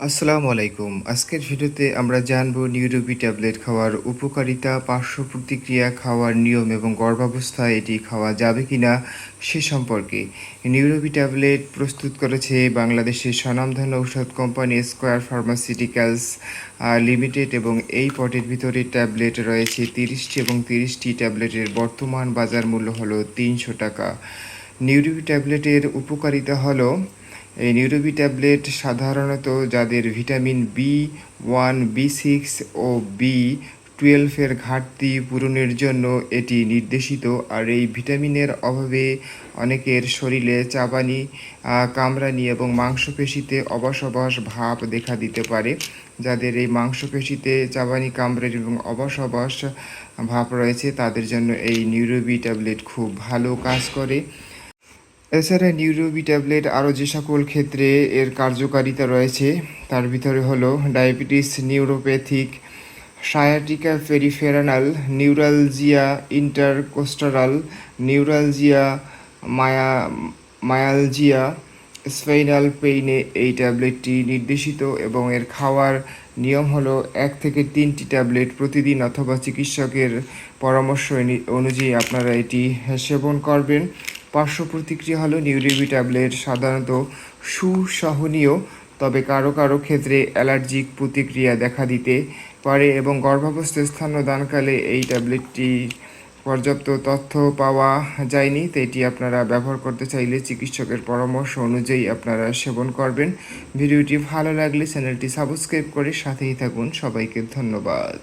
আসসালামু আলাইকুম। আজকের ভিডিওতে আমরা জানবো নিউরোবি ট্যাবলেট খাওয়ার উপকারিতা, পার্শ্ব প্রতিক্রিয়া, খাওয়ার নিয়ম এবং গর্ভাবস্থায় এটি খাওয়া যাবে কিনা সে সম্পর্কে। নিউরোবি ট্যাবলেট প্রস্তুত করেছে বাংলাদেশের স্বনামধন্য ঔষধ কোম্পানি স্কয়ার ফার্মাসিউটিক্যালস লিমিটেড এবং এই পটের ভিতরে ট্যাবলেট রয়েছে 30টি এবং 30টি ট্যাবলেটের বর্তমান বাজার মূল্য হলো 300 টাকা। নিউরোবি ট্যাবলেটের উপকারিতা হলো এই নিউরোবি ট্যাবলেট সাধারণত যাদের ভিটামিন B1, B6 ও B12-এর ঘাটতি পূরণের জন্য এটি নির্দেশিত। আর এই ভিটামিনের অভাবে অনেকের শরীরে চাবানি, কামড়ানি এবং মাংসপেশিতে অবশ ভাব দেখা দিতে পারে। যাদের এই মাংসপেশিতে চাবানি, কামড়ানি এবং অবশ ভাব রয়েছে তাদের জন্য এই নিউরোবি ট্যাবলেট খুব ভালো কাজ করে। এছাড়া নিউরোবি ট্যাবলেট আরও যে সকল ক্ষেত্রে এর কার্যকারিতা রয়েছে তার ভিতরে হলো diabetes, neuropathic, sciatica peripheral neuralgia, intercostal neuralgia, মায়া মায়ালজিয়া, স্পাইনাল পেইনে এই ট্যাবলেটটি নির্দেশিত এবং এর খাওয়ার নিয়ম হলো 1 থেকে 3টি ট্যাবলেট প্রতিদিন অথবা চিকিৎসকের পরামর্শ অনুযায়ী আপনারা এটি সেবন করবেন। পার্শ্ব প্রতিক্রিয়া হলো নিউরোবি ট্যাবলেট সাধারণত সুসহনীয়, তবে কারো কারো ক্ষেত্রে অ্যালার্জিক প্রতিক্রিয়া দেখা দিতে পারে এবং গর্ভাবস্থায় স্তন্যদানকালে এই ট্যাবলেটটি পর্যাপ্ত তথ্য পাওয়া যায়নি, তো এটি আপনারা ব্যবহার করতে চাইলে চিকিৎসকের পরামর্শ অনুযায়ী আপনারা সেবন করবেন। ভিডিওটি ভালো লাগলে চ্যানেলটি সাবস্ক্রাইব করে সাথেই থাকুন। সবাইকে ধন্যবাদ।